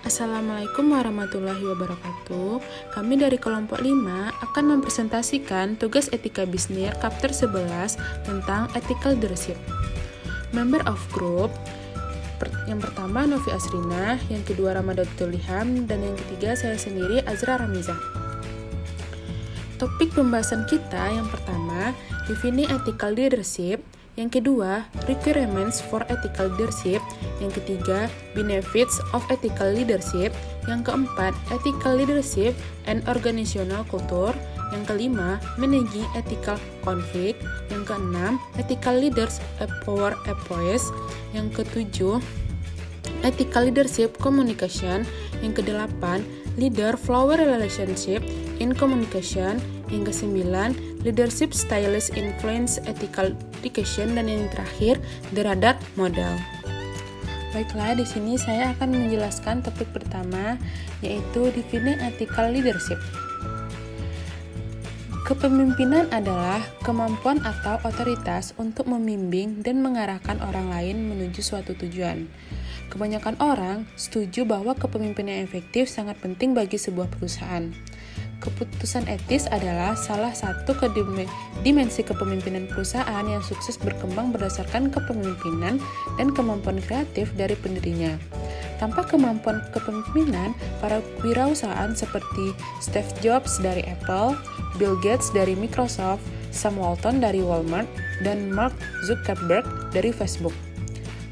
Assalamualaikum warahmatullahi wabarakatuh. Kami dari kelompok 5 akan mempresentasikan tugas etika bisnis chapter 11 tentang ethical leadership. Member of group yang pertama Novi Asrina, yang kedua Ramadatul Ilham, dan yang ketiga saya sendiri Azra Ramiza. Topik pembahasan kita yang pertama defining ethical leadership, yang kedua, requirements for ethical leadership. Yang ketiga, benefits of ethical leadership. Yang keempat, ethical leadership and organizational culture. Yang kelima, managing ethical conflict. Yang keenam, ethical leaders empower employees. Yang ketujuh, ethical leadership communication. Yang kedelapan, leader flower relationship in communication. Yang kesembilan, leadership styles influence ethical education, dan yang terakhir, the radar model. Baiklah, di sini saya akan menjelaskan topik pertama, yaitu defining ethical leadership. Kepemimpinan adalah kemampuan atau otoritas untuk membimbing dan mengarahkan orang lain menuju suatu tujuan. Kebanyakan orang setuju bahwa kepemimpinan yang efektif sangat penting bagi sebuah perusahaan. Keputusan etis adalah salah satu dimensi kepemimpinan perusahaan yang sukses berkembang berdasarkan kepemimpinan dan kemampuan kreatif dari pendirinya. Tanpa kemampuan kepemimpinan, para wirausahaan seperti Steve Jobs dari Apple, Bill Gates dari Microsoft, Sam Walton dari Walmart, dan Mark Zuckerberg dari Facebook.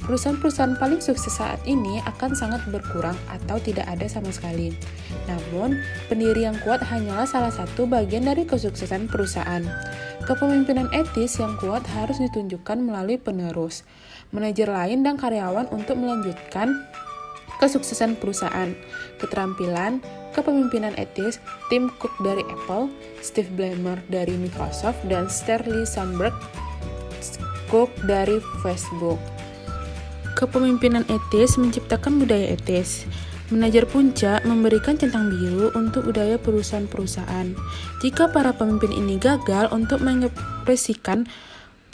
Perusahaan-perusahaan paling sukses saat ini akan sangat berkurang atau tidak ada sama sekali. Namun, pendiri yang kuat hanyalah salah satu bagian dari kesuksesan perusahaan. Kepemimpinan etis yang kuat harus ditunjukkan melalui penerus, manajer lain dan karyawan untuk melanjutkan kesuksesan perusahaan. Keterampilan kepemimpinan etis, Tim Cook dari Apple, Steve Ballmer dari Microsoft, dan Sterling Sandberg Cook dari Facebook. Kepemimpinan etis menciptakan budaya etis. Manajer puncak memberikan centang biru untuk budaya perusahaan-perusahaan. Jika para pemimpin ini gagal untuk mengekspresikan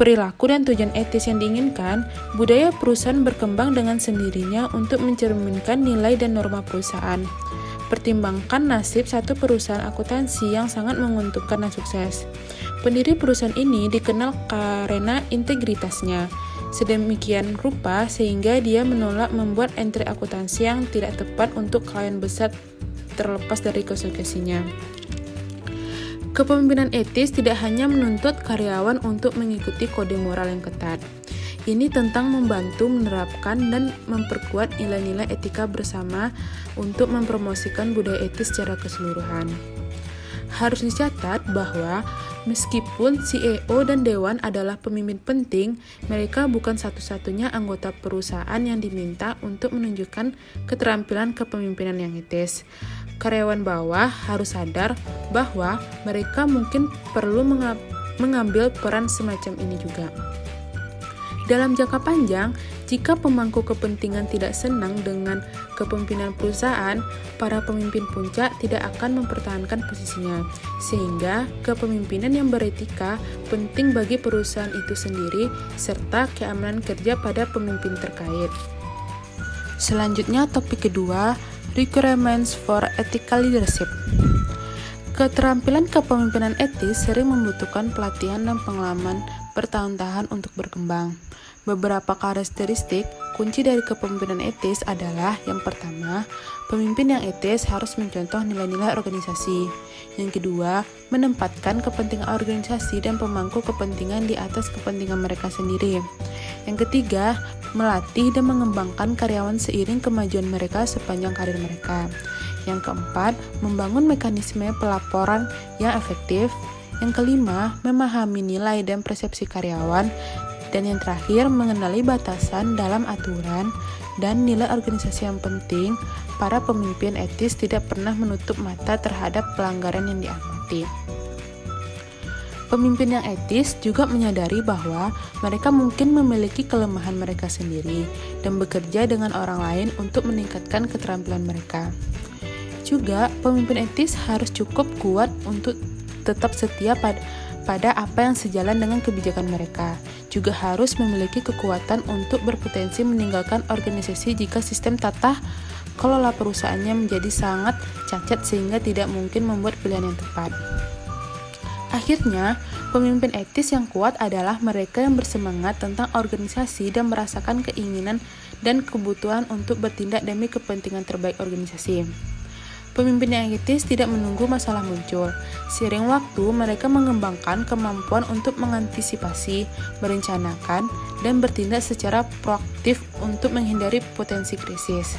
perilaku dan tujuan etis yang diinginkan, budaya perusahaan berkembang dengan sendirinya untuk mencerminkan nilai dan norma perusahaan. Pertimbangkan nasib satu perusahaan akuntansi yang sangat menguntungkan dan sukses. Pendiri perusahaan ini dikenal karena integritasnya. Sedemikian rupa sehingga dia menolak membuat entry akuntansi yang tidak tepat untuk klien besar terlepas dari konsekuensinya. Kepemimpinan etis tidak hanya menuntut karyawan untuk mengikuti kode moral yang ketat. Ini tentang membantu menerapkan dan memperkuat nilai-nilai etika bersama untuk mempromosikan budaya etis secara keseluruhan. Harus dicatat bahwa meskipun CEO dan dewan adalah pemimpin penting, mereka bukan satu-satunya anggota perusahaan yang diminta untuk menunjukkan keterampilan kepemimpinan yang etis. Karyawan bawah harus sadar bahwa mereka mungkin perlu mengambil peran semacam ini juga. Dalam jangka panjang, jika pemangku kepentingan tidak senang dengan kepemimpinan perusahaan, para pemimpin puncak tidak akan mempertahankan posisinya, sehingga kepemimpinan yang beretika penting bagi perusahaan itu sendiri, serta keamanan kerja pada pemimpin terkait. Selanjutnya, topik kedua, requirements for ethical leadership. Keterampilan kepemimpinan etis sering membutuhkan pelatihan dan pengalaman bertahun-tahun untuk berkembang. Beberapa karakteristik kunci dari kepemimpinan etis adalah yang pertama, pemimpin yang etis harus mencontoh nilai-nilai organisasi. Yang kedua, menempatkan kepentingan organisasi dan pemangku kepentingan di atas kepentingan mereka sendiri. Yang ketiga, melatih dan mengembangkan karyawan seiring kemajuan mereka sepanjang karir mereka. Yang keempat, membangun mekanisme pelaporan yang efektif. Yang kelima, memahami nilai dan persepsi karyawan. Dan yang terakhir, mengenali batasan dalam aturan dan nilai organisasi yang penting. Para pemimpin etis tidak pernah menutup mata terhadap pelanggaran yang diamati. Pemimpin yang etis juga menyadari bahwa mereka mungkin memiliki kelemahan mereka sendiri dan bekerja dengan orang lain untuk meningkatkan keterampilan mereka. Juga, pemimpin etis harus cukup kuat untuk tetap setia pada apa yang sejalan dengan kebijakan mereka. Juga harus memiliki kekuatan untuk berpotensi meninggalkan organisasi jika sistem tata kelola perusahaannya menjadi sangat cacat sehingga tidak mungkin membuat pilihan yang tepat. Akhirnya, pemimpin etis yang kuat adalah mereka yang bersemangat tentang organisasi dan merasakan keinginan dan kebutuhan untuk bertindak demi kepentingan terbaik organisasi. Pemimpin yang etis tidak menunggu masalah muncul. Seiring waktu, mereka mengembangkan kemampuan untuk mengantisipasi, merencanakan, dan bertindak secara proaktif untuk menghindari potensi krisis.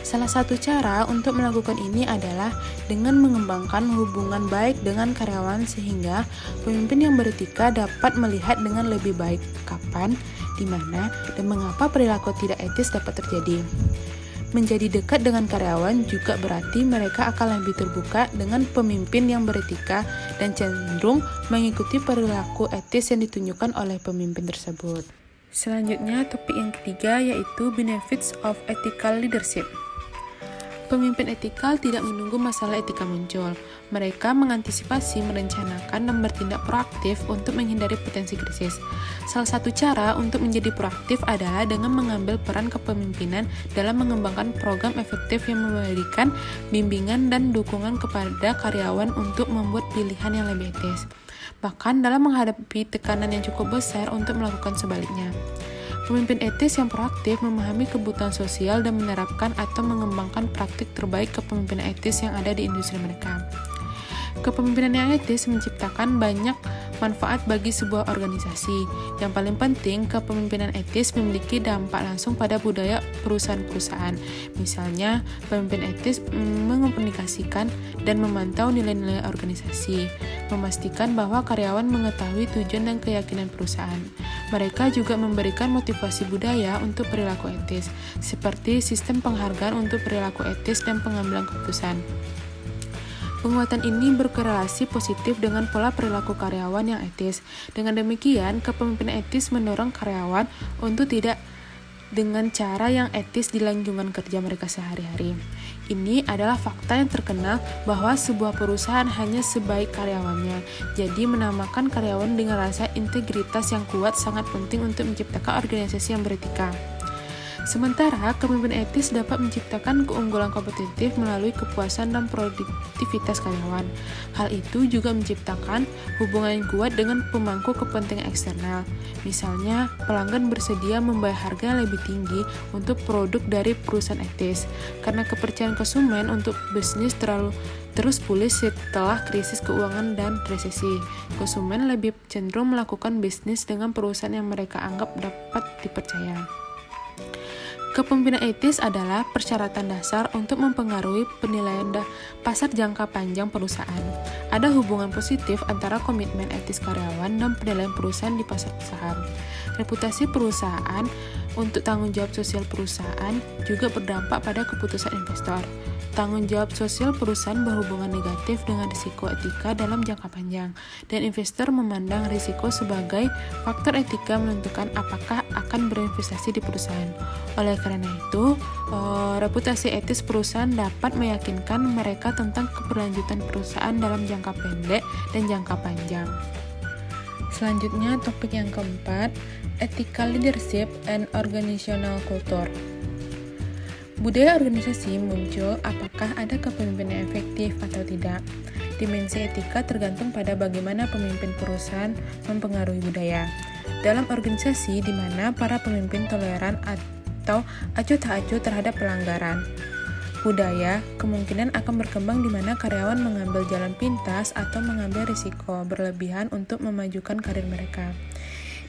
Salah satu cara untuk melakukan ini adalah dengan mengembangkan hubungan baik dengan karyawan sehingga pemimpin yang beretika dapat melihat dengan lebih baik kapan, di mana, dan mengapa perilaku tidak etis dapat terjadi. Menjadi dekat dengan karyawan juga berarti mereka akan lebih terbuka dengan pemimpin yang beretika dan cenderung mengikuti perilaku etis yang ditunjukkan oleh pemimpin tersebut. Selanjutnya, topik yang ketiga yaitu benefits of ethical leadership. Pemimpin etikal tidak menunggu masalah etika muncul. Mereka mengantisipasi, merencanakan, dan bertindak proaktif untuk menghindari potensi krisis. Salah satu cara untuk menjadi proaktif adalah dengan mengambil peran kepemimpinan dalam mengembangkan program efektif yang memberikan bimbingan dan dukungan kepada karyawan untuk membuat pilihan yang lebih etis. Bahkan dalam menghadapi tekanan yang cukup besar untuk melakukan sebaliknya. Pemimpin etis yang proaktif memahami kebutuhan sosial dan menerapkan atau mengembangkan praktik terbaik kepemimpinan etis yang ada di industri mereka. Kepemimpinan yang etis menciptakan banyak manfaat bagi sebuah organisasi. Yang paling penting, kepemimpinan etis memiliki dampak langsung pada budaya perusahaan-perusahaan. Misalnya, pemimpin etis mengkomunikasikan dan memantau nilai-nilai organisasi, memastikan bahwa karyawan mengetahui tujuan dan keyakinan perusahaan. Mereka juga memberikan motivasi budaya untuk perilaku etis, seperti sistem penghargaan untuk perilaku etis dan pengambilan keputusan. Penguatan ini berkorelasi positif dengan pola perilaku karyawan yang etis. Dengan demikian, kepemimpinan etis mendorong karyawan untuk tidak dengan cara yang etis di lingkungan kerja mereka sehari-hari. Ini adalah fakta yang terkenal bahwa sebuah perusahaan hanya sebaik karyawannya. Jadi menamakan karyawan dengan rasa integritas yang kuat sangat penting untuk menciptakan organisasi yang beretika. Sementara, kepemimpinan etis dapat menciptakan keunggulan kompetitif melalui kepuasan dan produktivitas karyawan. Hal itu juga menciptakan hubungan yang kuat dengan pemangku kepentingan eksternal. Misalnya, pelanggan bersedia membayar harga yang lebih tinggi untuk produk dari perusahaan etis, karena kepercayaan konsumen untuk bisnis terus pulih setelah krisis keuangan dan resesi. Konsumen lebih cenderung melakukan bisnis dengan perusahaan yang mereka anggap dapat dipercaya. Kepemimpinan etis adalah persyaratan dasar untuk mempengaruhi penilaian pasar jangka panjang perusahaan. Ada hubungan positif antara komitmen etis karyawan dan penilaian perusahaan di pasar saham. Reputasi perusahaan untuk tanggung jawab sosial perusahaan juga berdampak pada keputusan investor. Tanggung jawab sosial perusahaan berhubungan negatif dengan risiko etika dalam jangka panjang, dan investor memandang risiko sebagai faktor etika menentukan apakah akan berinvestasi di perusahaan. Oleh karena itu, reputasi etis perusahaan dapat meyakinkan mereka tentang keberlanjutan perusahaan dalam jangka pendek dan jangka panjang. Selanjutnya, topik yang keempat, ethical leadership and organizational culture. Budaya organisasi muncul apakah ada kepemimpinan yang efektif atau tidak. Dimensi etika tergantung pada bagaimana pemimpin perusahaan mempengaruhi budaya. Dalam organisasi di mana para pemimpin toleran atau acuh tak acuh terhadap pelanggaran, budaya kemungkinan akan berkembang di mana karyawan mengambil jalan pintas atau mengambil risiko berlebihan untuk memajukan karir mereka.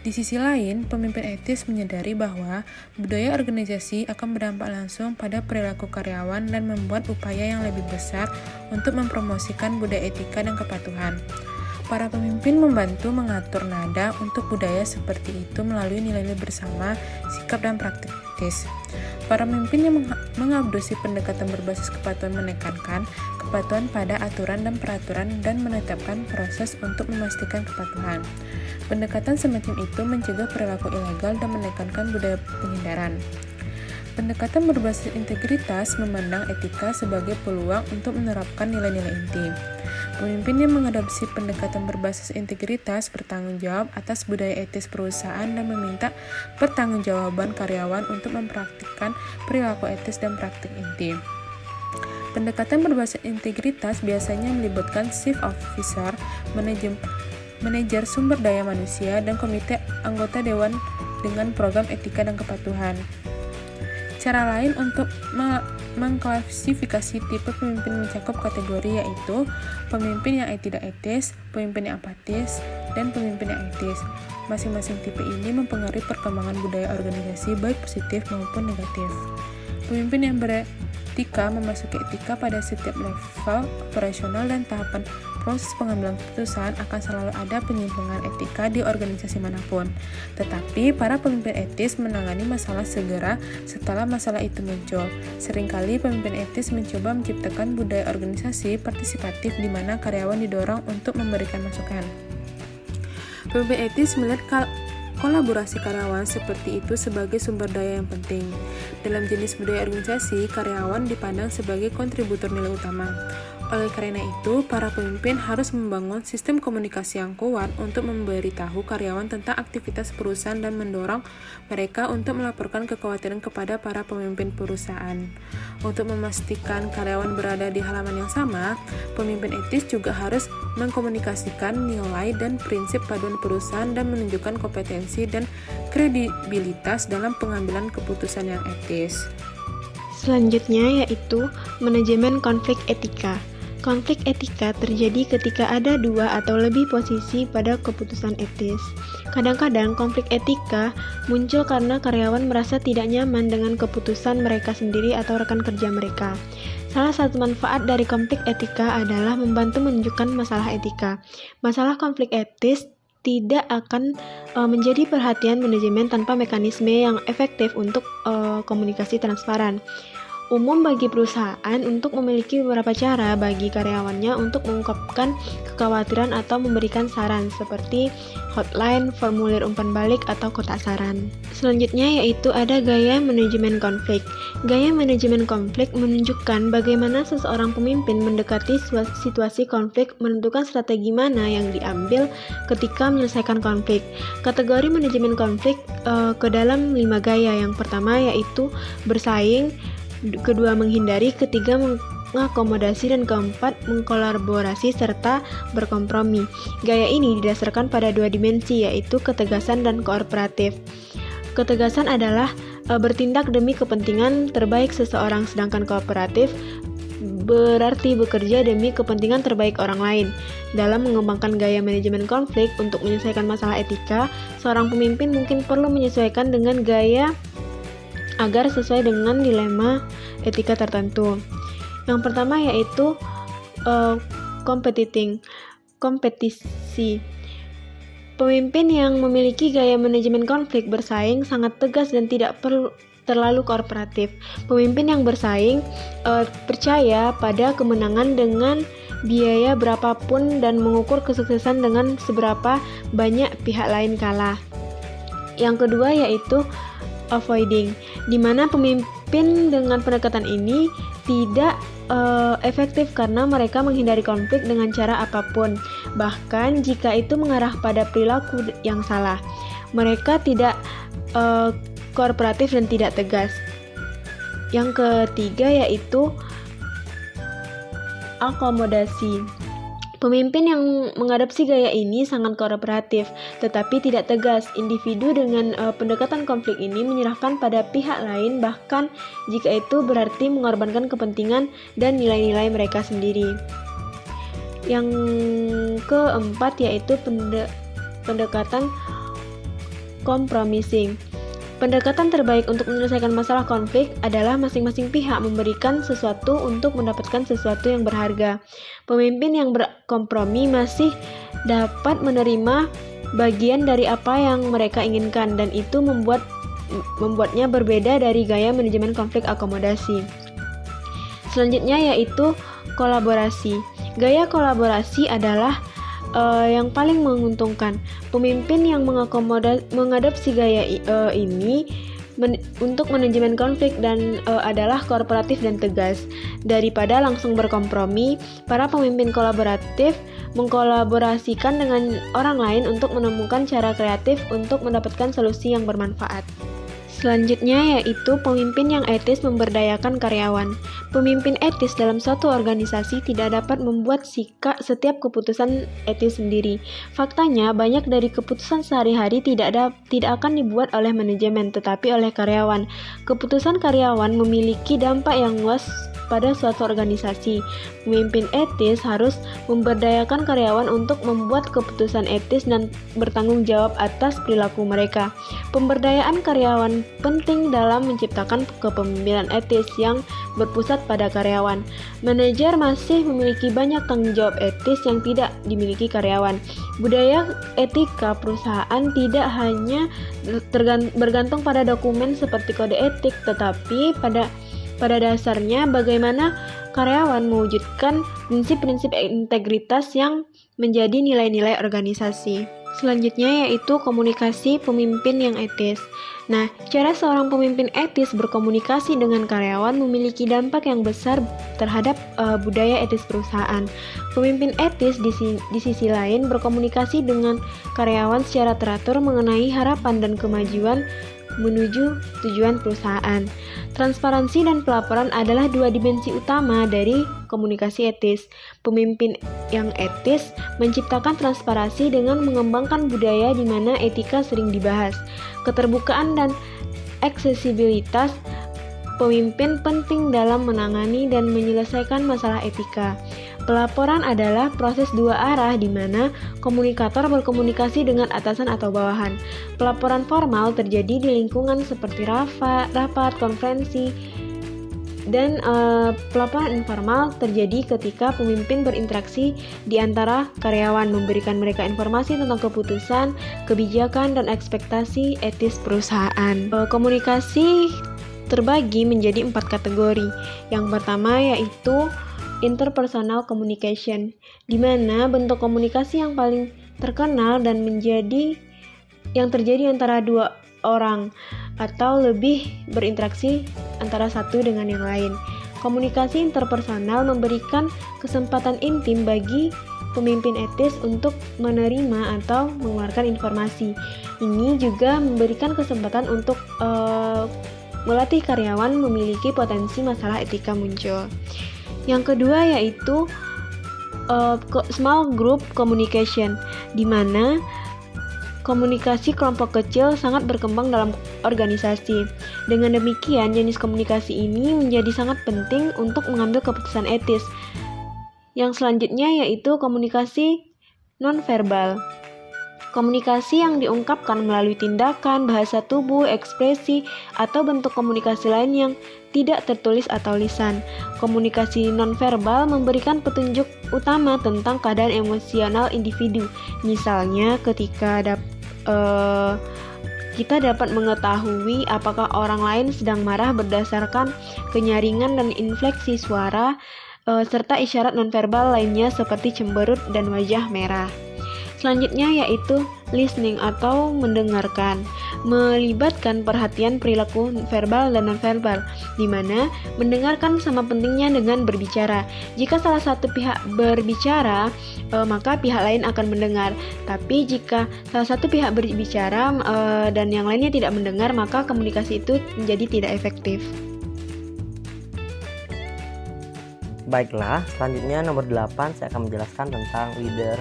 Di sisi lain, pemimpin etis menyadari bahwa budaya organisasi akan berdampak langsung pada perilaku karyawan dan membuat upaya yang lebih besar untuk mempromosikan budaya etika dan kepatuhan. Para pemimpin membantu mengatur nada untuk budaya seperti itu melalui nilai-nilai bersama, sikap, dan praktik etis. Para pemimpin yang mengadopsi pendekatan berbasis kepatuhan menekankan kepatuhan pada aturan dan peraturan dan menetapkan proses untuk memastikan kepatuhan. Pendekatan semacam itu mencegah perilaku ilegal dan menekankan budaya penghindaran. Pendekatan berbasis integritas memandang etika sebagai peluang untuk menerapkan nilai-nilai inti. Pemimpin yang mengadopsi pendekatan berbasis integritas bertanggung jawab atas budaya etis perusahaan dan meminta pertanggungjawaban karyawan untuk mempraktikkan perilaku etis dan praktik inti. Pendekatan berbasis integritas biasanya melibatkan chief officer, manajer sumber daya manusia, dan komite anggota dewan dengan program etika dan kepatuhan. Cara lain untuk mengklasifikasi tipe pemimpin mencakup kategori yaitu pemimpin yang tidak etis, pemimpin yang apatis, dan pemimpin yang etis. Masing-masing tipe ini mempengaruhi perkembangan budaya organisasi baik positif maupun negatif. Pemimpin yang beretika memasuki etika pada setiap level operasional dan tahapan proses pengambilan keputusan. Akan selalu ada penyimpangan etika di organisasi manapun. Tetapi para pemimpin etis menangani masalah segera setelah masalah itu muncul. Seringkali pemimpin etis mencoba menciptakan budaya organisasi partisipatif di mana karyawan didorong untuk memberikan masukan. Pemimpin etis melihat kolaborasi karyawan seperti itu sebagai sumber daya yang penting. Dalam jenis budaya organisasi, karyawan dipandang sebagai kontributor nilai utama. Oleh karena itu, para pemimpin harus membangun sistem komunikasi yang kuat untuk memberitahu karyawan tentang aktivitas perusahaan dan mendorong mereka untuk melaporkan kekhawatiran kepada para pemimpin perusahaan. Untuk memastikan karyawan berada di halaman yang sama, pemimpin etis juga harus mengkomunikasikan nilai dan prinsip paduan perusahaan dan menunjukkan kompetensi dan kredibilitas dalam pengambilan keputusan yang etis. Selanjutnya yaitu manajemen konflik etika. Konflik etika terjadi ketika ada dua atau lebih posisi pada keputusan etis. Kadang-kadang konflik etika muncul karena karyawan merasa tidak nyaman dengan keputusan mereka sendiri atau rekan kerja mereka. Salah satu manfaat dari konflik etika adalah membantu menunjukkan masalah etika. Masalah konflik etis tidak akan menjadi perhatian manajemen tanpa mekanisme yang efektif untuk komunikasi transparan. Umum bagi perusahaan untuk memiliki beberapa cara bagi karyawannya untuk mengungkapkan kekhawatiran atau memberikan saran seperti hotline, formulir umpan balik, atau kotak saran. Selanjutnya yaitu ada gaya manajemen konflik. Gaya manajemen konflik menunjukkan bagaimana seseorang pemimpin mendekati situasi konflik, menentukan strategi mana yang diambil ketika menyelesaikan konflik. Kategori manajemen konflik ke dalam 5 gaya. Yang pertama yaitu bersaing, kedua menghindari, ketiga mengakomodasi, dan keempat mengkolaborasi serta berkompromi. Gaya ini didasarkan pada 2 dimensi yaitu ketegasan dan kooperatif. Ketegasan adalah bertindak demi kepentingan terbaik seseorang, sedangkan kooperatif berarti bekerja demi kepentingan terbaik orang lain. Dalam mengembangkan gaya manajemen konflik untuk menyelesaikan masalah etika, seorang pemimpin mungkin perlu menyesuaikan dengan gaya agar sesuai dengan dilema etika tertentu. Yang pertama yaitu kompetisi. Pemimpin yang memiliki gaya manajemen konflik bersaing sangat tegas dan tidak perlu terlalu kooperatif. Pemimpin yang bersaing percaya pada kemenangan dengan biaya berapapun dan mengukur kesuksesan dengan seberapa banyak pihak lain kalah. Yang kedua yaitu avoiding, di mana pemimpin dengan pendekatan ini tidak efektif karena mereka menghindari konflik dengan cara apapun, bahkan jika itu mengarah pada perilaku yang salah. Mereka tidak kooperatif dan tidak tegas. Yang ketiga yaitu akomodasi. Pemimpin yang mengadopsi gaya ini sangat kooperatif, tetapi tidak tegas. Individu dengan pendekatan konflik ini menyerahkan pada pihak lain, bahkan jika itu berarti mengorbankan kepentingan dan nilai-nilai mereka sendiri. Yang keempat yaitu pendekatan compromising. Pendekatan terbaik untuk menyelesaikan masalah konflik adalah masing-masing pihak memberikan sesuatu untuk mendapatkan sesuatu yang berharga. Pemimpin yang berkompromi masih dapat menerima bagian dari apa yang mereka inginkan, dan itu membuatnya berbeda dari gaya manajemen konflik akomodasi. Selanjutnya yaitu kolaborasi. Gaya kolaborasi adalah yang paling menguntungkan. Pemimpin yang mengadopsi gaya ini untuk manajemen konflik dan adalah kooperatif dan tegas. Daripada langsung berkompromi, para pemimpin kolaboratif mengkolaborasikan dengan orang lain untuk menemukan cara kreatif untuk mendapatkan solusi yang bermanfaat. Selanjutnya yaitu pemimpin yang etis memberdayakan karyawan. Pemimpin etis dalam suatu organisasi tidak dapat membuat setiap keputusan etis sendiri. Faktanya, banyak dari keputusan sehari-hari tidak akan dibuat oleh manajemen, tetapi oleh karyawan. Keputusan karyawan memiliki dampak yang luas pada suatu organisasi. Pemimpin etis harus memberdayakan karyawan untuk membuat keputusan etis dan bertanggung jawab atas perilaku mereka. Pemberdayaan karyawan penting dalam menciptakan kepemimpinan etis yang berpusat pada karyawan. Manajer masih memiliki banyak tanggung jawab etis yang tidak dimiliki karyawan. Budaya etika perusahaan tidak hanya bergantung pada dokumen seperti kode etik, tetapi pada dasarnya bagaimana karyawan mewujudkan prinsip-prinsip integritas yang menjadi nilai-nilai organisasi. Selanjutnya yaitu komunikasi pemimpin yang etis. Nah, cara seorang pemimpin etis berkomunikasi dengan karyawan memiliki dampak yang besar terhadap budaya etis perusahaan. Pemimpin etis di sisi lain berkomunikasi dengan karyawan secara teratur mengenai harapan dan kemajuan menuju tujuan perusahaan. Transparansi dan pelaporan adalah dua dimensi utama dari komunikasi etis. Pemimpin yang etis menciptakan transparansi dengan mengembangkan budaya di mana etika sering dibahas. Keterbukaan dan aksesibilitas pemimpin penting dalam menangani dan menyelesaikan masalah etika. Pelaporan adalah proses dua arah di mana komunikator berkomunikasi dengan atasan atau bawahan. Pelaporan formal terjadi di lingkungan seperti rapat, konferensi, dan pelaporan informal terjadi ketika pemimpin berinteraksi di antara karyawan, memberikan mereka informasi tentang keputusan, kebijakan, dan ekspektasi etis perusahaan. Komunikasi terbagi menjadi 4 kategori. Yang pertama yaitu interpersonal communication, di mana bentuk komunikasi yang paling terkenal dan yang terjadi antara dua orang atau lebih berinteraksi antara satu dengan yang lain. Komunikasi interpersonal memberikan kesempatan intim bagi pemimpin etis untuk menerima atau mengeluarkan informasi. Ini juga memberikan kesempatan untuk melatih karyawan memiliki potensi masalah etika muncul. Yang kedua yaitu small group communication, di mana komunikasi kelompok kecil sangat berkembang dalam organisasi. Dengan demikian, jenis komunikasi ini menjadi sangat penting untuk mengambil keputusan etis. Yang selanjutnya yaitu komunikasi nonverbal. Komunikasi yang diungkapkan melalui tindakan, bahasa tubuh, ekspresi, atau bentuk komunikasi lain yang tidak tertulis atau lisan. Komunikasi nonverbal memberikan petunjuk utama tentang keadaan emosional individu. Misalnya ketika kita dapat mengetahui apakah orang lain sedang marah berdasarkan kenyaringan dan infleksi suara, serta isyarat nonverbal lainnya seperti cemberut dan wajah merah. Selanjutnya yaitu listening atau mendengarkan, melibatkan perhatian perilaku verbal dan nonverbal, di mana mendengarkan sama pentingnya dengan berbicara. Jika salah satu pihak berbicara, maka pihak lain akan mendengar. Tapi jika salah satu pihak berbicara dan yang lainnya tidak mendengar, maka komunikasi itu menjadi tidak efektif. Baiklah, selanjutnya nomor 8 saya akan menjelaskan tentang leader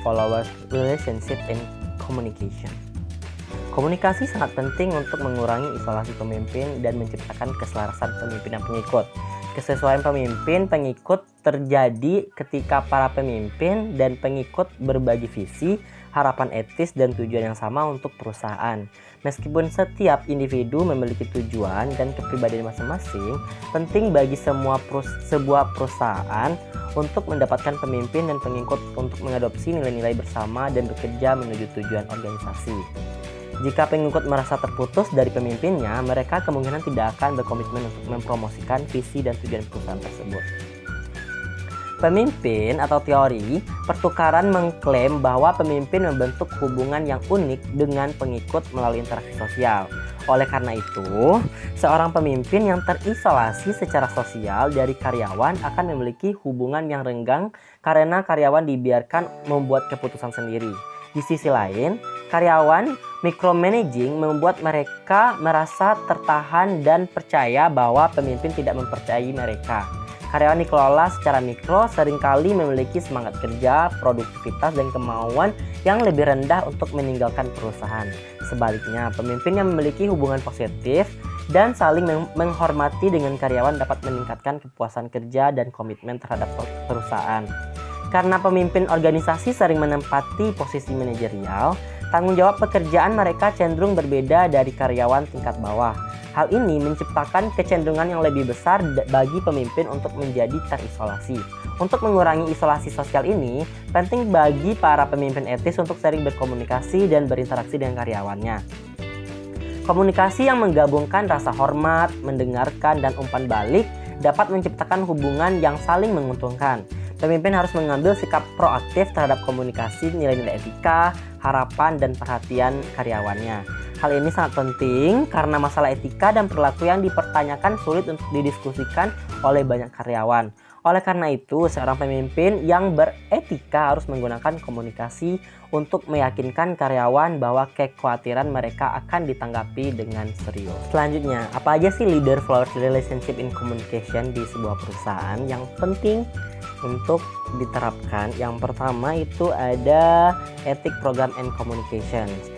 followers relationship and communication. Komunikasi sangat penting untuk mengurangi isolasi pemimpin dan menciptakan keselarasan pemimpin dan pengikut. Kesesuaian pemimpin pengikut terjadi ketika para pemimpin dan pengikut berbagi visi, harapan etis dan tujuan yang sama untuk perusahaan. Meskipun setiap individu memiliki tujuan dan kepribadian masing-masing, penting bagi sebuah perusahaan untuk mendapatkan pemimpin dan pengikut untuk mengadopsi nilai-nilai bersama dan bekerja menuju tujuan organisasi. Jika pengikut merasa terputus dari pemimpinnya, mereka kemungkinan tidak akan berkomitmen untuk mempromosikan visi dan tujuan perusahaan tersebut. Pemimpin atau teori pertukaran mengklaim bahwa pemimpin membentuk hubungan yang unik dengan pengikut melalui interaksi sosial. Oleh karena itu, seorang pemimpin yang terisolasi secara sosial dari karyawan akan memiliki hubungan yang renggang karena karyawan dibiarkan membuat keputusan sendiri. Di sisi lain, karyawan micromanaging membuat mereka merasa tertahan dan percaya bahwa pemimpin tidak mempercayai mereka. Karyawan dikelola secara mikro seringkali memiliki semangat kerja, produktivitas, dan kemauan yang lebih rendah untuk meninggalkan perusahaan. Sebaliknya, pemimpin yang memiliki hubungan positif dan saling menghormati dengan karyawan dapat meningkatkan kepuasan kerja dan komitmen terhadap perusahaan. Karena pemimpin organisasi sering menempati posisi manajerial, tanggung jawab pekerjaan mereka cenderung berbeda dari karyawan tingkat bawah. Hal ini menciptakan kecenderungan yang lebih besar bagi pemimpin untuk menjadi terisolasi. Untuk mengurangi isolasi sosial ini, penting bagi para pemimpin etis untuk sering berkomunikasi dan berinteraksi dengan karyawannya. Komunikasi yang menggabungkan rasa hormat, mendengarkan, dan umpan balik dapat menciptakan hubungan yang saling menguntungkan. Pemimpin harus mengambil sikap proaktif terhadap komunikasi nilai-nilai etika, harapan, dan perhatian karyawannya. Hal ini sangat penting karena masalah etika dan perilaku yang dipertanyakan sulit untuk didiskusikan oleh banyak karyawan. Oleh karena itu, seorang pemimpin yang beretika harus menggunakan komunikasi untuk meyakinkan karyawan bahwa kekhawatiran mereka akan ditanggapi dengan serius. Selanjutnya, apa aja sih leader flowers relationship in communication di sebuah perusahaan yang penting untuk diterapkan? Yang pertama itu ada ethic program and communications.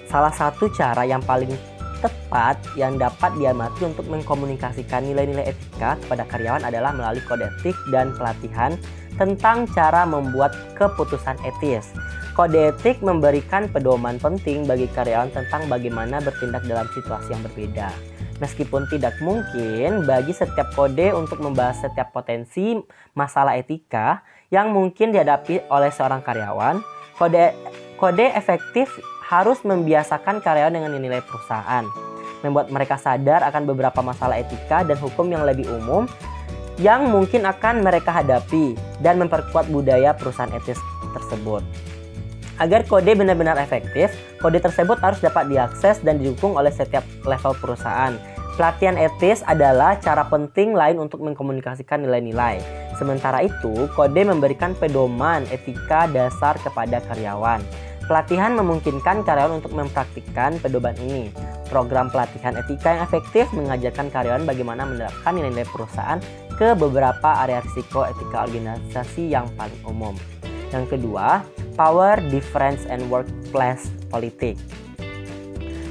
Salah satu cara yang paling tepat yang dapat diamati untuk mengkomunikasikan nilai-nilai etika kepada karyawan adalah melalui kode etik dan pelatihan tentang cara membuat keputusan etis. Kode etik memberikan pedoman penting bagi karyawan tentang bagaimana bertindak dalam situasi yang berbeda. Meskipun tidak mungkin bagi setiap kode untuk membahas setiap potensi masalah etika yang mungkin dihadapi oleh seorang karyawan, kode efektif harus membiasakan karyawan dengan nilai perusahaan, membuat mereka sadar akan beberapa masalah etika dan hukum yang lebih umum yang mungkin akan mereka hadapi, dan memperkuat budaya perusahaan etis tersebut. Agar kode benar-benar efektif, kode tersebut harus dapat diakses dan didukung oleh setiap level perusahaan. Pelatihan etis adalah cara penting lain untuk mengkomunikasikan nilai-nilai. Sementara itu, kode memberikan pedoman etika dasar kepada karyawan. Pelatihan memungkinkan karyawan untuk mempraktikkan pedoman ini. Program pelatihan etika yang efektif mengajarkan karyawan bagaimana menerapkan nilai-nilai perusahaan ke beberapa area risiko etika organisasi yang paling umum. Yang kedua, power difference and workplace politics.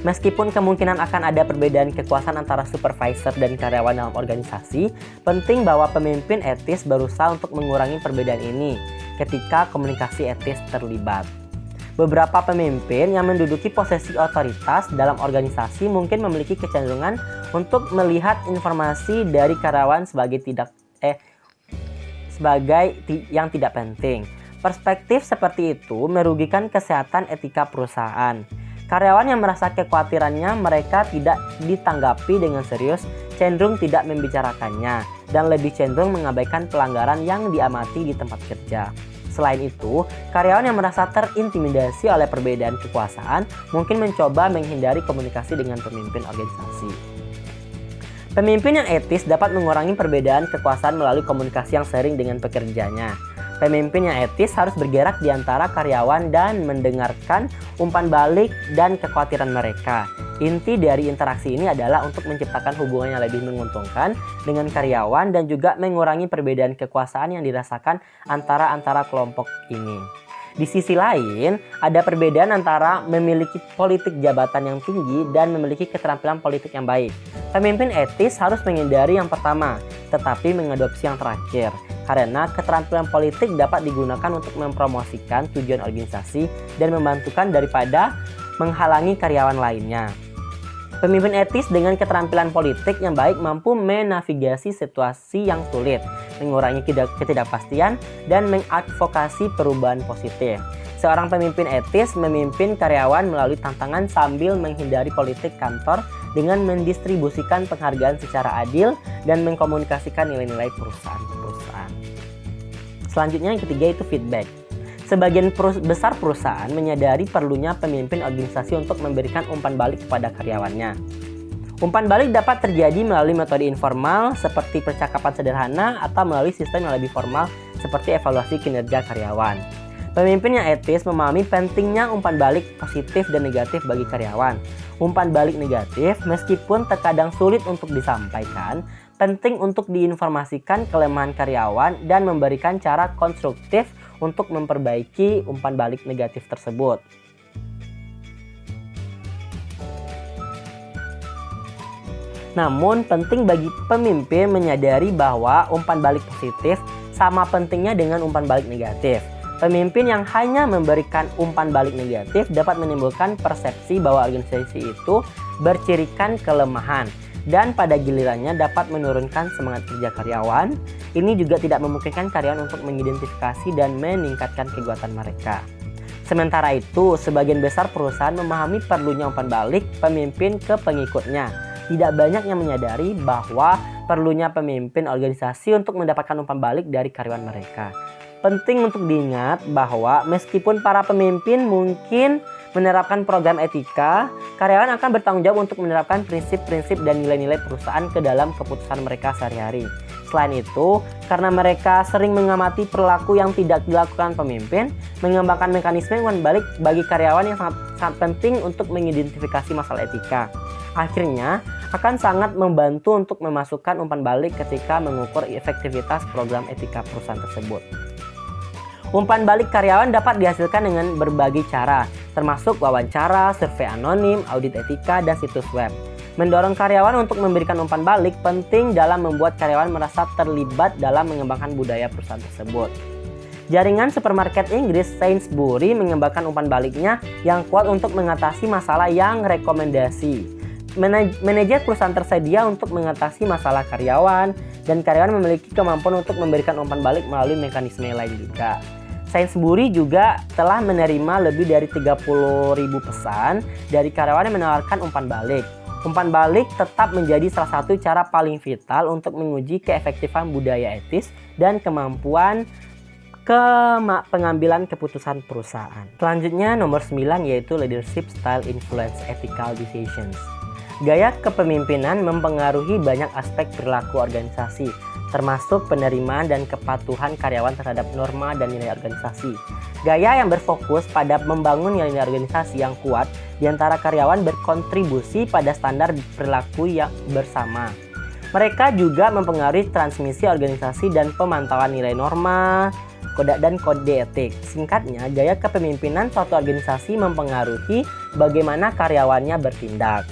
Meskipun kemungkinan akan ada perbedaan kekuasaan antara supervisor dan karyawan dalam organisasi, penting bahwa pemimpin etis berusaha untuk mengurangi perbedaan ini ketika komunikasi etis terlibat. Beberapa pemimpin yang menduduki posisi otoritas dalam organisasi mungkin memiliki kecenderungan untuk melihat informasi dari karyawan sebagai yang tidak penting. Perspektif seperti itu merugikan kesehatan etika perusahaan. Karyawan yang merasa kekhawatirannya mereka tidak ditanggapi dengan serius cenderung tidak membicarakannya dan lebih cenderung mengabaikan pelanggaran yang diamati di tempat kerja. Selain itu, karyawan yang merasa terintimidasi oleh perbedaan kekuasaan mungkin mencoba menghindari komunikasi dengan pemimpin organisasi. Pemimpin yang etis dapat mengurangi perbedaan kekuasaan melalui komunikasi yang sering dengan pekerjanya. Pemimpin yang etis harus bergerak di antara karyawan dan mendengarkan umpan balik dan kekhawatiran mereka. Inti dari interaksi ini adalah untuk menciptakan hubungan yang lebih menguntungkan dengan karyawan dan juga mengurangi perbedaan kekuasaan yang dirasakan antara kelompok ini. Di sisi lain, ada perbedaan antara memiliki politik jabatan yang tinggi dan memiliki keterampilan politik yang baik. Pemimpin etis harus menghindari yang pertama, tetapi mengadopsi yang terakhir. Karena keterampilan politik dapat digunakan untuk mempromosikan tujuan organisasi dan membantukan daripada menghalangi karyawan lainnya. Pemimpin etis dengan keterampilan politik yang baik mampu menavigasi situasi yang sulit, mengurangi ketidakpastian, dan mengadvokasi perubahan positif. Seorang pemimpin etis memimpin karyawan melalui tantangan sambil menghindari politik kantor dengan mendistribusikan penghargaan secara adil dan mengkomunikasikan nilai-nilai perusahaan. Selanjutnya yang ketiga itu feedback. Sebagian besar perusahaan menyadari perlunya pemimpin organisasi untuk memberikan umpan balik kepada karyawannya. Umpan balik dapat terjadi melalui metode informal seperti percakapan sederhana atau melalui sistem yang lebih formal seperti evaluasi kinerja karyawan. Pemimpin yang etis memahami pentingnya umpan balik positif dan negatif bagi karyawan. Umpan balik negatif, meskipun terkadang sulit untuk disampaikan, penting untuk diinformasikan kelemahan karyawan dan memberikan cara konstruktif untuk memperbaiki umpan balik negatif tersebut. Namun, penting bagi pemimpin menyadari bahwa umpan balik positif sama pentingnya dengan umpan balik negatif. Pemimpin yang hanya memberikan umpan balik negatif dapat menimbulkan persepsi bahwa organisasi itu bercirikan kelemahan dan pada gilirannya dapat menurunkan semangat kerja karyawan. Ini juga tidak memungkinkan karyawan untuk mengidentifikasi dan meningkatkan kekuatan mereka. Sementara itu, sebagian besar perusahaan memahami perlunya umpan balik pemimpin ke pengikutnya. Tidak banyak yang menyadari bahwa perlunya pemimpin organisasi untuk mendapatkan umpan balik dari karyawan mereka. Penting untuk diingat bahwa meskipun para pemimpin mungkin menerapkan program etika, karyawan akan bertanggung jawab untuk menerapkan prinsip-prinsip dan nilai-nilai perusahaan ke dalam keputusan mereka sehari-hari. Selain itu, karena mereka sering mengamati perilaku yang tidak dilakukan pemimpin, mengembangkan mekanisme umpan balik bagi karyawan yang sangat penting untuk mengidentifikasi masalah etika. Akhirnya, akan sangat membantu untuk memasukkan umpan balik ketika mengukur efektivitas program etika perusahaan tersebut. Umpan balik karyawan dapat dihasilkan dengan berbagai cara, termasuk wawancara, survei anonim, audit etika, dan situs web. Mendorong karyawan untuk memberikan umpan balik penting dalam membuat karyawan merasa terlibat dalam mengembangkan budaya perusahaan tersebut. Jaringan supermarket Inggris Sainsbury mengembangkan umpan baliknya yang kuat untuk mengatasi masalah yang rekomendasi. Manajer perusahaan tersedia untuk mengatasi masalah karyawan, dan karyawan memiliki kemampuan untuk memberikan umpan balik melalui mekanisme lain juga. Sainsbury juga telah menerima lebih dari 30.000 pesan dari karyawan yang menawarkan umpan balik. Umpan balik tetap menjadi salah satu cara paling vital untuk menguji keefektifan budaya etis dan kemampuan pengambilan keputusan perusahaan. Selanjutnya nomor 9 yaitu leadership style influence ethical decisions. Gaya kepemimpinan mempengaruhi banyak aspek perilaku organisasi, termasuk penerimaan dan kepatuhan karyawan terhadap norma dan nilai organisasi. Gaya yang berfokus pada membangun nilai organisasi yang kuat di antara karyawan berkontribusi pada standar perilaku yang bersama. Mereka juga mempengaruhi transmisi organisasi dan pemantauan nilai norma, kode etik. Singkatnya, gaya kepemimpinan suatu organisasi mempengaruhi bagaimana karyawannya bertindak.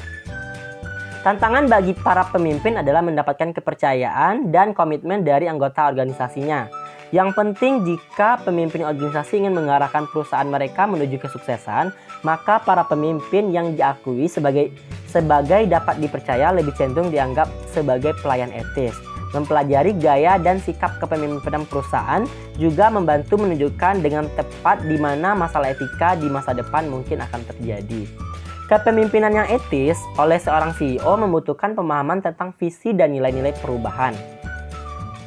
Tantangan bagi para pemimpin adalah mendapatkan kepercayaan dan komitmen dari anggota organisasinya. Yang penting jika pemimpin organisasi ingin mengarahkan perusahaan mereka menuju kesuksesan, maka para pemimpin yang diakui sebagai dapat dipercaya lebih cenderung dianggap sebagai pelayan etis. Mempelajari gaya dan sikap kepemimpinan perusahaan juga membantu menunjukkan dengan tepat di mana masalah etika di masa depan mungkin akan terjadi. Kepemimpinan yang etis oleh seorang CEO membutuhkan pemahaman tentang visi dan nilai-nilai perubahan,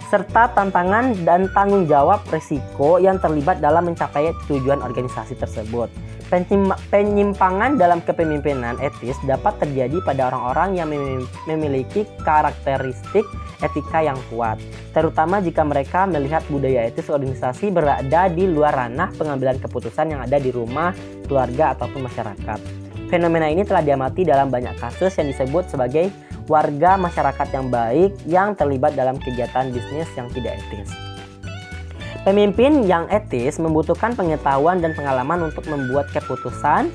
serta tantangan dan tanggung jawab risiko yang terlibat dalam mencapai tujuan organisasi tersebut. Penyimpangan dalam kepemimpinan etis dapat terjadi pada orang-orang yang memiliki karakteristik etika yang kuat, terutama jika mereka melihat budaya etis organisasi berada di luar ranah pengambilan keputusan yang ada di rumah, keluarga, ataupun masyarakat. Fenomena ini telah diamati dalam banyak kasus yang disebut sebagai warga masyarakat yang baik yang terlibat dalam kegiatan bisnis yang tidak etis. Pemimpin yang etis membutuhkan pengetahuan dan pengalaman untuk membuat keputusan.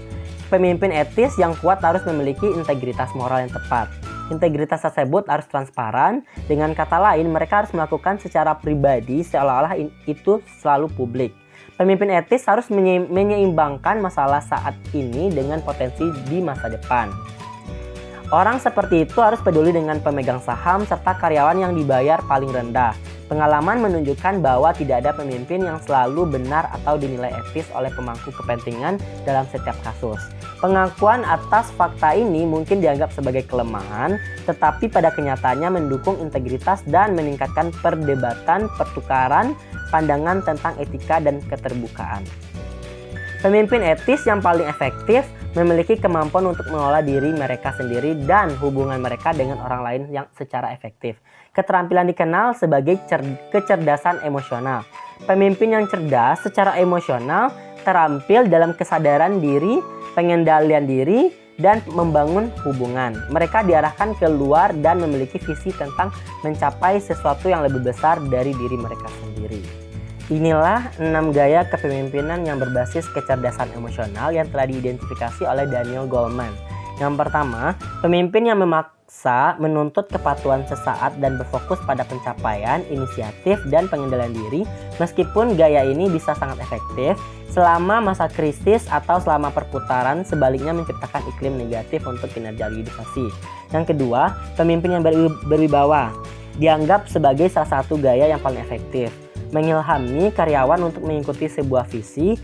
Pemimpin etis yang kuat harus memiliki integritas moral yang tepat. Integritas tersebut harus transparan. Dengan kata lain, mereka harus melakukan secara pribadi seolah-olah itu selalu publik. Pemimpin etis harus menyeimbangkan masalah saat ini dengan potensi di masa depan. Orang seperti itu harus peduli dengan pemegang saham serta karyawan yang dibayar paling rendah. Pengalaman menunjukkan bahwa tidak ada pemimpin yang selalu benar atau dinilai etis oleh pemangku kepentingan dalam setiap kasus. Pengakuan atas fakta ini mungkin dianggap sebagai kelemahan, tetapi pada kenyataannya mendukung integritas dan meningkatkan perdebatan, pertukaran pandangan tentang etika dan keterbukaan. Pemimpin etis yang paling efektif memiliki kemampuan untuk mengelola diri mereka sendiri dan hubungan mereka dengan orang lain yang secara efektif. Keterampilan dikenal sebagai kecerdasan emosional. Pemimpin yang cerdas secara emosional terampil dalam kesadaran diri, pengendalian diri, dan membangun hubungan. Mereka diarahkan keluar dan memiliki visi tentang mencapai sesuatu yang lebih besar dari diri mereka sendiri. Inilah 6 gaya kepemimpinan yang berbasis kecerdasan emosional yang telah diidentifikasi oleh Daniel Goleman. Yang pertama, pemimpin yang memaksa menuntut kepatuhan sesaat dan berfokus pada pencapaian, inisiatif, dan pengendalian diri. Meskipun gaya ini bisa sangat efektif selama masa krisis atau selama perputaran, sebaliknya menciptakan iklim negatif untuk kinerja organisasi. Yang kedua, pemimpin yang berwibawa dianggap sebagai salah satu gaya yang paling efektif. Mengilhami karyawan untuk mengikuti sebuah visi,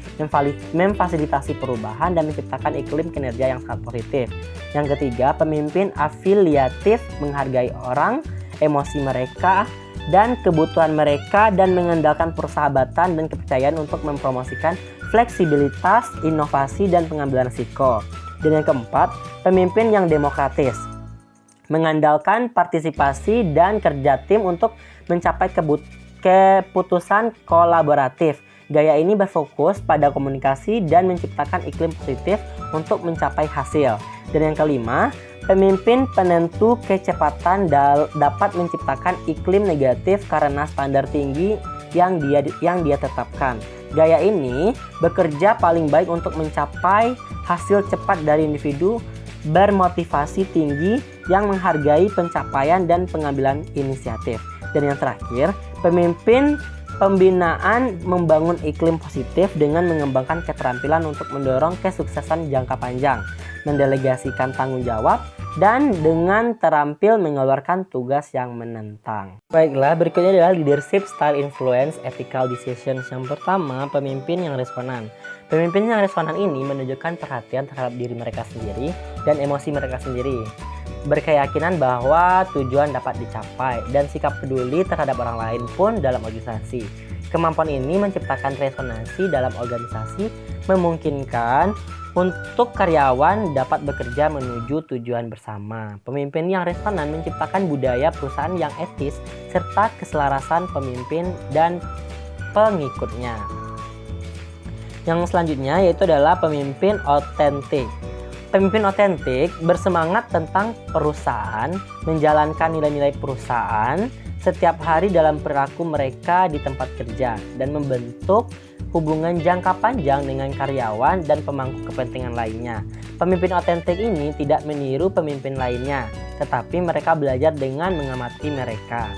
memfasilitasi perubahan, dan menciptakan iklim kinerja yang sangat positif. Yang ketiga, pemimpin afiliatif menghargai orang, emosi mereka, dan kebutuhan mereka, dan mengandalkan persahabatan dan kepercayaan untuk mempromosikan fleksibilitas, inovasi, dan pengambilan risiko. Dan yang keempat, pemimpin yang demokratis mengandalkan partisipasi dan kerja tim untuk mencapai keputusan kolaboratif. Gaya ini berfokus pada komunikasi dan menciptakan iklim positif untuk mencapai hasil. Dan yang kelima, pemimpin penentu kecepatan dapat menciptakan iklim negatif karena standar tinggi yang dia tetapkan. Gaya ini bekerja paling baik untuk mencapai hasil cepat dari individu bermotivasi tinggi yang menghargai pencapaian dan pengambilan inisiatif. Dan yang terakhir, pemimpin pembinaan membangun iklim positif dengan mengembangkan keterampilan untuk mendorong kesuksesan jangka panjang, mendelegasikan tanggung jawab, dan dengan terampil mengeluarkan tugas yang menentang. Baiklah, berikutnya adalah leadership style influence ethical decisions. Yang pertama, pemimpin yang responan. Pemimpin yang responan ini menunjukkan perhatian terhadap diri mereka sendiri dan emosi mereka sendiri, berkeyakinan bahwa tujuan dapat dicapai, dan sikap peduli terhadap orang lain pun dalam organisasi. Kemampuan ini menciptakan resonansi dalam organisasi, memungkinkan untuk karyawan dapat bekerja menuju tujuan bersama. Pemimpin yang responan menciptakan budaya perusahaan yang etis serta keselarasan pemimpin dan pengikutnya. Yang selanjutnya yaitu adalah pemimpin otentik. Pemimpin otentik bersemangat tentang perusahaan, menjalankan nilai-nilai perusahaan setiap hari dalam perilaku mereka di tempat kerja, dan membentuk hubungan jangka panjang dengan karyawan dan pemangku kepentingan lainnya. Pemimpin otentik ini tidak meniru pemimpin lainnya, tetapi mereka belajar dengan mengamati mereka.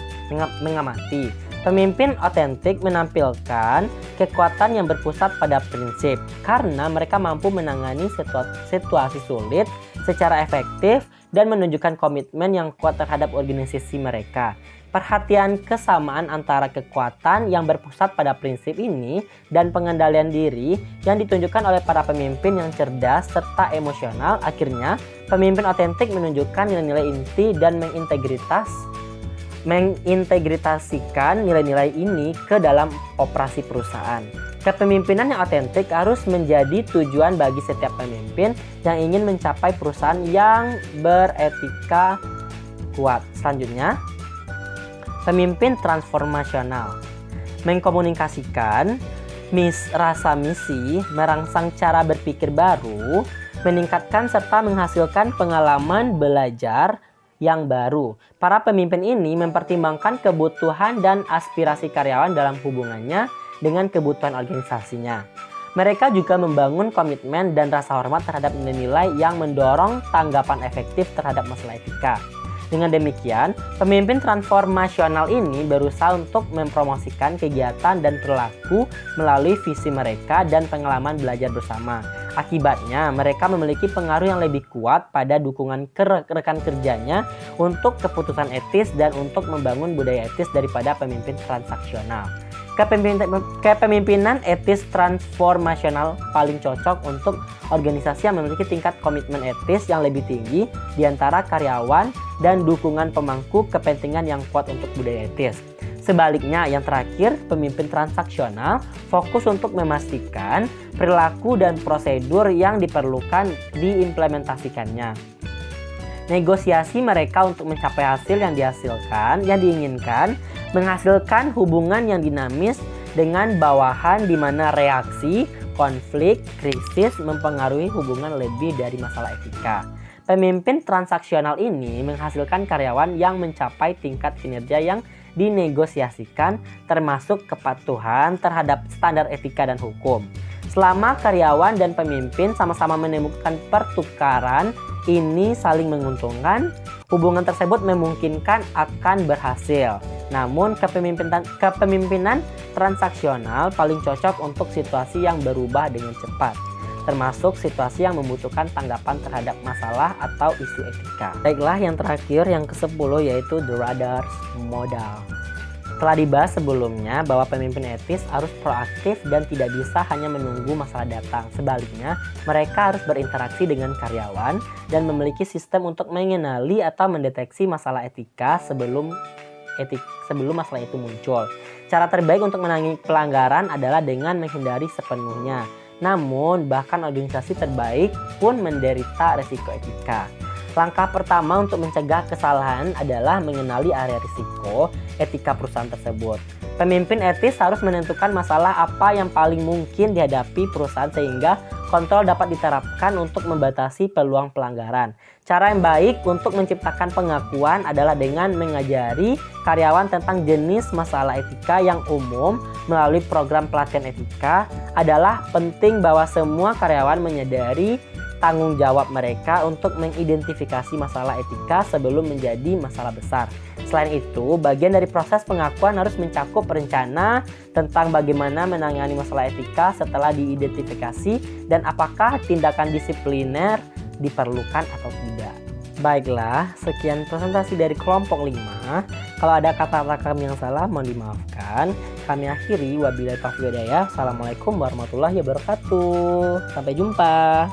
Pemimpin otentik menampilkan kekuatan yang berpusat pada prinsip karena mereka mampu menangani situasi sulit secara efektif dan menunjukkan komitmen yang kuat terhadap organisasi mereka. Perhatian kesamaan antara kekuatan yang berpusat pada prinsip ini dan pengendalian diri yang ditunjukkan oleh para pemimpin yang cerdas serta emosional. Akhirnya, pemimpin otentik menunjukkan nilai-nilai inti dan mengintegrasikan nilai-nilai ini ke dalam operasi perusahaan. Kepemimpinan yang otentik harus menjadi tujuan bagi setiap pemimpin yang ingin mencapai perusahaan yang beretika kuat. Selanjutnya, pemimpin transformasional mengkomunikasikan rasa misi, merangsang cara berpikir baru, meningkatkan serta menghasilkan pengalaman belajar yang baru. Para pemimpin ini mempertimbangkan kebutuhan dan aspirasi karyawan dalam hubungannya dengan kebutuhan organisasinya. Mereka juga membangun komitmen dan rasa hormat terhadap nilai-nilai yang mendorong tanggapan efektif terhadap masalah etika. Dengan demikian, pemimpin transformasional ini berusaha untuk mempromosikan kegiatan dan perilaku melalui visi mereka dan pengalaman belajar bersama. Akibatnya, mereka memiliki pengaruh yang lebih kuat pada dukungan rekan kerjanya untuk keputusan etis dan untuk membangun budaya etis daripada pemimpin transaksional. Kepemimpinan etis transformasional paling cocok untuk organisasi yang memiliki tingkat komitmen etis yang lebih tinggi di antara karyawan dan dukungan pemangku kepentingan yang kuat untuk budaya etis. Sebaliknya, yang terakhir, pemimpin transaksional fokus untuk memastikan perilaku dan prosedur yang diperlukan diimplementasikannya. Negosiasi mereka untuk mencapai hasil yang diinginkan, menghasilkan hubungan yang dinamis dengan bawahan di mana reaksi, konflik, krisis mempengaruhi hubungan lebih dari masalah etika. Pemimpin transaksional ini menghasilkan karyawan yang mencapai tingkat kinerja yang dinegosiasikan, termasuk kepatuhan terhadap standar etika dan hukum. Selama karyawan dan pemimpin sama-sama menemukan pertukaran ini saling menguntungkan, hubungan tersebut memungkinkan akan berhasil. Namun kepemimpinan transaksional paling cocok untuk situasi yang berubah dengan cepat, termasuk situasi yang membutuhkan tanggapan terhadap masalah atau isu etika. Baiklah, yang terakhir, yang ke-10, yaitu the Radar's Model. Telah dibahas sebelumnya bahwa pemimpin etis harus proaktif dan tidak bisa hanya menunggu masalah datang. Sebaliknya, mereka harus berinteraksi dengan karyawan dan memiliki sistem untuk mengenali atau mendeteksi masalah etika sebelum masalah itu muncul. Cara terbaik untuk menangani pelanggaran adalah dengan menghindari sepenuhnya. Namun, bahkan organisasi terbaik pun menderita resiko etika. Langkah pertama untuk mencegah kesalahan adalah mengenali area risiko etika perusahaan tersebut. Pemimpin etis harus menentukan masalah apa yang paling mungkin dihadapi perusahaan sehingga kontrol dapat diterapkan untuk membatasi peluang pelanggaran. Cara yang baik untuk menciptakan pengakuan adalah dengan mengajari karyawan tentang jenis masalah etika yang umum melalui program pelatihan etika. Adalah penting bahwa semua karyawan menyadari tanggung jawab mereka untuk mengidentifikasi masalah etika sebelum menjadi masalah besar. Selain itu, bagian dari proses pengakuan harus mencakup rencana tentang bagaimana menangani masalah etika setelah diidentifikasi dan apakah tindakan disipliner diperlukan atau tidak. Baiklah, sekian presentasi dari kelompok 5. Kalau ada kata-kata kami yang salah, mohon dimaafkan. Kami akhiri, wabillahi taufiq wal hidayah. Assalamualaikum warahmatullahi wabarakatuh. Sampai jumpa.